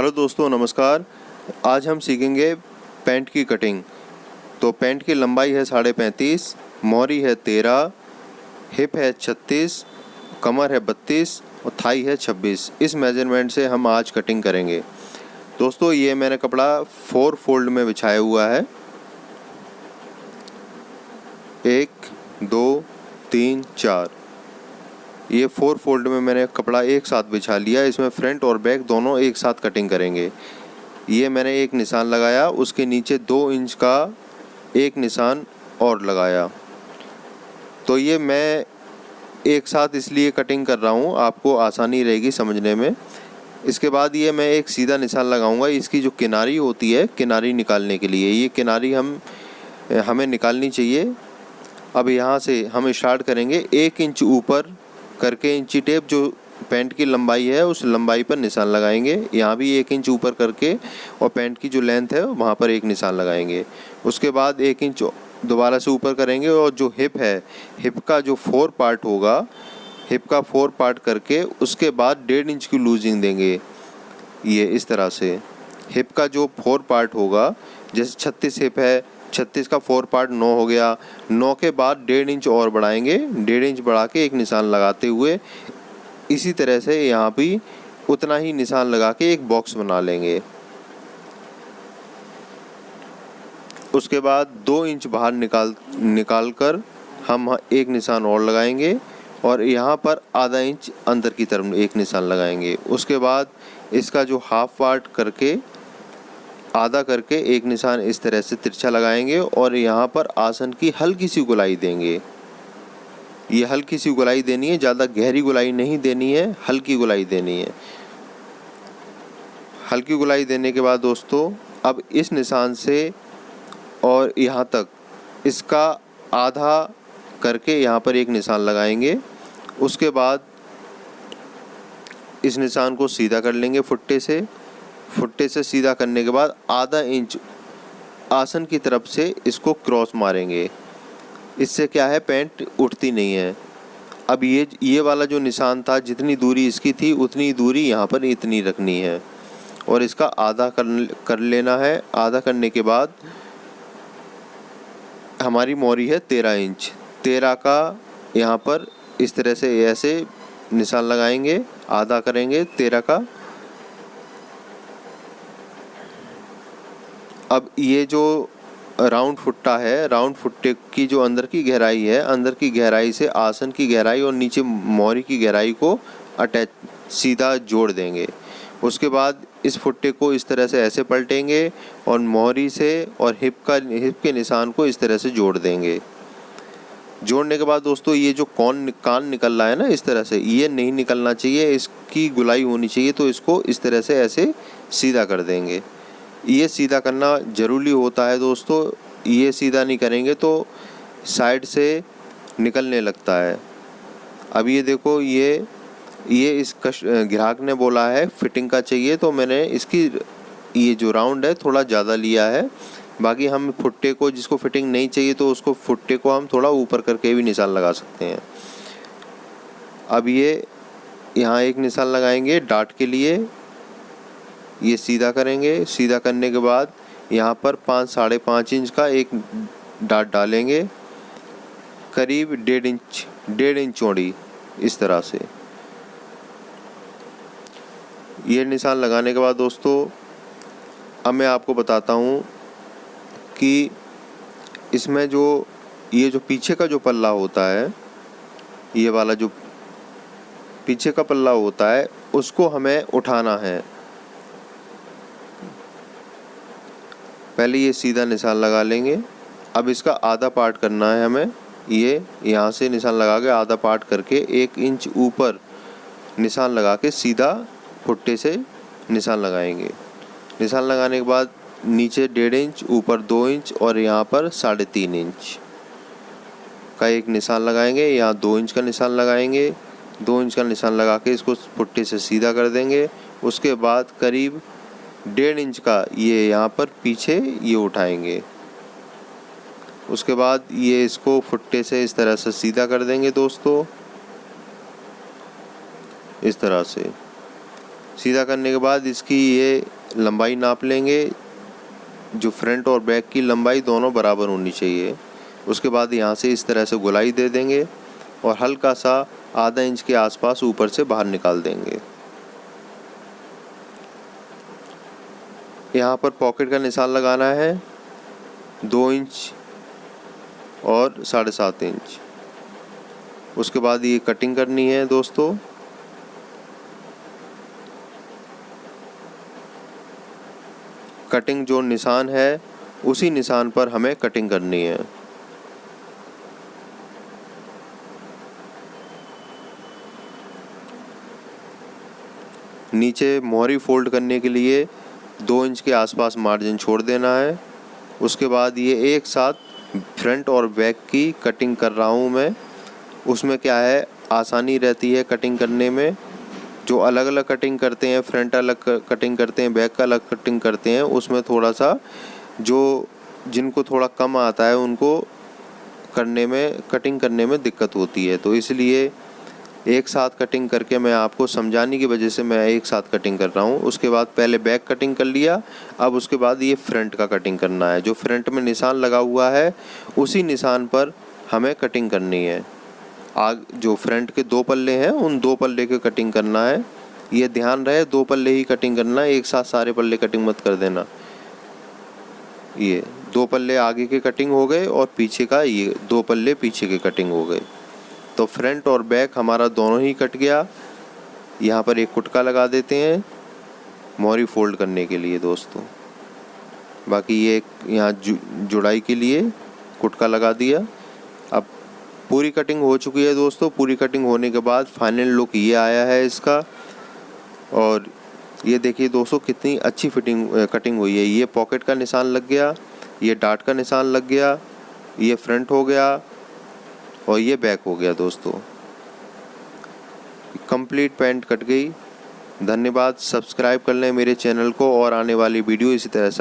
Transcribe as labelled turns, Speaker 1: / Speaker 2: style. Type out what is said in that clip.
Speaker 1: Hello दोस्तों, नमस्कार। आज हम सीखेंगे पैंट की कटिंग। तो पैंट की लंबाई है 35.5, मोरी है 13, हिप है 36, कमर है 32 और थाई है 26। इस मेजरमेंट से हम आज कटिंग करेंगे। दोस्तों, ये मैंने कपड़ा 4 फोल्ड में बिछाया हुआ है। 1, 2, 3, 4। ये 4 फोल्ड में मैंने कपड़ा एक साथ बिछा लिया। इसमें फ्रंट और बैक दोनों एक साथ कटिंग करेंगे। ये मैंने एक निशान लगाया, उसके नीचे 2 इंच का एक निशान और लगाया। तो ये मैं एक साथ इसलिए कटिंग कर रहा हूँ, आपको आसानी रहेगी समझने में। इसके बाद ये मैं एक सीधा निशान लगाऊंगा। इसकी जो किनारी होती है, किनारी निकालने के लिए ये किनारी हमें निकालनी चाहिए। अब यहाँ से हम स्टार्ट करेंगे 1 इंच ऊपर करके इंची टेप जो पैंट की लंबाई है उस लंबाई पर निशान लगाएंगे। यहाँ भी 1 इंच ऊपर करके और पैंट की जो लेंथ है वहाँ पर एक निशान लगाएंगे। उसके बाद 1 इंच दोबारा से ऊपर करेंगे और जो हिप है, हिप का जो 4 पार्ट होगा, हिप का 4 पार्ट करके उसके बाद 1.5 इंच की लूजिंग देंगे। ये इस तरह से हिप का जो 4 पार्ट होगा, जैसे 36 हिप है, 36 का 4 पार्ट 9 हो गया। 9 के बाद 1.5 इंच और बढ़ाएंगे। 1.5 इंच बढ़ा के एक निशान लगाते हुए इसी तरह से यहाँ भी उतना ही निशान लगा के एक बॉक्स बना लेंगे। उसके बाद 2 इंच बाहर निकाल कर हम एक निशान और लगाएंगे और यहाँ पर आधा इंच अंदर की तरफ एक निशान लगाएंगे। उसके बाद इसका जो हाफ पार्ट करके आधा करके एक निशान इस तरह से तिरछा लगाएंगे और यहाँ पर आसन की हल्की सी गोलाई देंगे। ये हल्की सी गोलाई देनी है, ज़्यादा गहरी गोलाई नहीं देनी है, हल्की गोलाई देनी है। हल्की गोलाई देने के बाद दोस्तों, अब इस निशान से और यहाँ तक इसका आधा करके यहाँ पर एक निशान लगाएंगे। उसके बाद इस निशान को सीधा कर लेंगे फुट्टे से सीधा करने के बाद आधा इंच आसन की तरफ से इसको क्रॉस मारेंगे। इससे क्या है, पैंट उठती नहीं है। अब ये वाला जो निशान था, जितनी दूरी इसकी थी उतनी दूरी यहाँ पर इतनी रखनी है और इसका आधा कर लेना है। आधा करने के बाद हमारी मोरी है 13 इंच। 13 का यहाँ पर इस तरह से ऐसे निशान लगाएंगे, आधा करेंगे 13 का। अब ये जो राउंड फुट्टा है, राउंड फुट्टे की जो अंदर की गहराई है, अंदर की गहराई से आसन की गहराई और नीचे मोरी की गहराई को सीधा जोड़ देंगे। उसके बाद इस फुट्टे को इस तरह से ऐसे पलटेंगे और मोरी से और हिप के निशान को इस तरह से जोड़ देंगे। जोड़ने के बाद दोस्तों, ये जो कान निकल रहा है ना, इस तरह से ये नहीं निकलना चाहिए, इसकी गुलाई होनी चाहिए। तो इसको इस तरह से ऐसे सीधा कर देंगे। ये सीधा करना ज़रूरी होता है दोस्तों। ये सीधा नहीं करेंगे तो साइड से निकलने लगता है। अब ये देखो, ये इस ग्राहक ने बोला है फिटिंग का चाहिए, तो मैंने इसकी ये जो राउंड है थोड़ा ज़्यादा लिया है। बाकी हम फुट्टे को, जिसको फिटिंग नहीं चाहिए तो उसको फुट्टे को हम थोड़ा ऊपर करके भी निशान लगा सकते हैं। अब ये यहाँ एक निशान लगाएंगे डाट के लिए। ये सीधा करेंगे। सीधा करने के बाद यहाँ पर 5-5.5 इंच का एक डाट डालेंगे, करीब 1.5 इंच चौड़ी, इस तरह से। ये निशान लगाने के बाद दोस्तों, अब मैं आपको बताता हूँ कि इसमें ये जो पीछे का जो पल्ला होता है, ये वाला जो पीछे का पल्ला होता है, उसको हमें उठाना है। पहले ये सीधा निशान लगा लेंगे। अब इसका आधा पार्ट करना है हमें। ये यहाँ से निशान लगा के आधा पार्ट करके 1 इंच ऊपर निशान लगा के सीधा फुट्टे से निशान लगाएंगे। निशान लगाने के बाद नीचे 1.5 इंच, ऊपर 2 इंच और यहाँ पर 3.5 इंच का एक निशान लगाएंगे। यहाँ 2 इंच का निशान लगाएंगे। 2 इंच का निशान लगा के इसको फुट्टे से सीधा कर देंगे। उसके बाद करीब 1.5 इंच का ये यहाँ पर पीछे ये उठाएंगे। उसके बाद ये इसको फुट्टे से इस तरह से सीधा कर देंगे दोस्तों, इस तरह से सीधा करने के बाद इसकी ये लंबाई नाप लेंगे, जो फ्रंट और बैक की लंबाई दोनों बराबर होनी चाहिए। उसके बाद यहाँ से इस तरह से गोलाई दे देंगे और हल्का सा आधा इंच के आसपास ऊपर से बाहर निकाल देंगे। यहाँ पर पॉकेट का निशान लगाना है 2 इंच और 7.5 इंच। उसके बाद ये कटिंग करनी है दोस्तों। कटिंग जो निशान है उसी निशान पर हमें कटिंग करनी है। नीचे मोहरी फोल्ड करने के लिए 2 इंच के आसपास मार्जिन छोड़ देना है। उसके बाद ये एक साथ फ्रंट और बैक की कटिंग कर रहा हूँ मैं। उसमें क्या है, आसानी रहती है कटिंग करने में। जो अलग अलग कटिंग करते हैं, फ्रंट अलग कटिंग करते हैं, बैक का अलग कटिंग करते हैं, उसमें थोड़ा सा जिनको थोड़ा कम आता है उनको कटिंग करने में दिक्कत होती है। तो इसलिए एक साथ कटिंग करके मैं आपको समझाने की वजह से मैं एक साथ कटिंग कर रहा हूँ। उसके बाद पहले बैक कटिंग कर लिया, अब उसके बाद ये फ्रंट का कटिंग करना है। जो फ्रंट में निशान लगा हुआ है उसी निशान पर हमें कटिंग करनी है। जो फ्रंट के 2 पल्ले हैं उन 2 पल्ले के कटिंग करना है। ये ध्यान रहे 2 पल्ले ही कटिंग करना है, एक साथ सारे पल्ले कटिंग मत कर देना। ये 2 पल्ले आगे के कटिंग हो गए और पीछे का ये 2 पल्ले पीछे के कटिंग हो गए। तो फ्रंट और बैक हमारा दोनों ही कट गया। यहाँ पर एक कुटका लगा देते हैं मोहरी फोल्ड करने के लिए दोस्तों। बाकी ये यहाँ जुड़ाई के लिए कुटका लगा दिया। अब पूरी कटिंग हो चुकी है दोस्तों। पूरी कटिंग होने के बाद फाइनल लुक ये आया है इसका। और ये देखिए दोस्तों कितनी अच्छी कटिंग हुई है। ये पॉकेट का निशान लग गया, ये डार्ट का निशान लग गया, ये फ्रंट हो गया और ये बैक हो गया दोस्तों। कंप्लीट पैंट कट गई। धन्यवाद। सब्सक्राइब कर लें मेरे चैनल को और आने वाली वीडियो इसी तरह से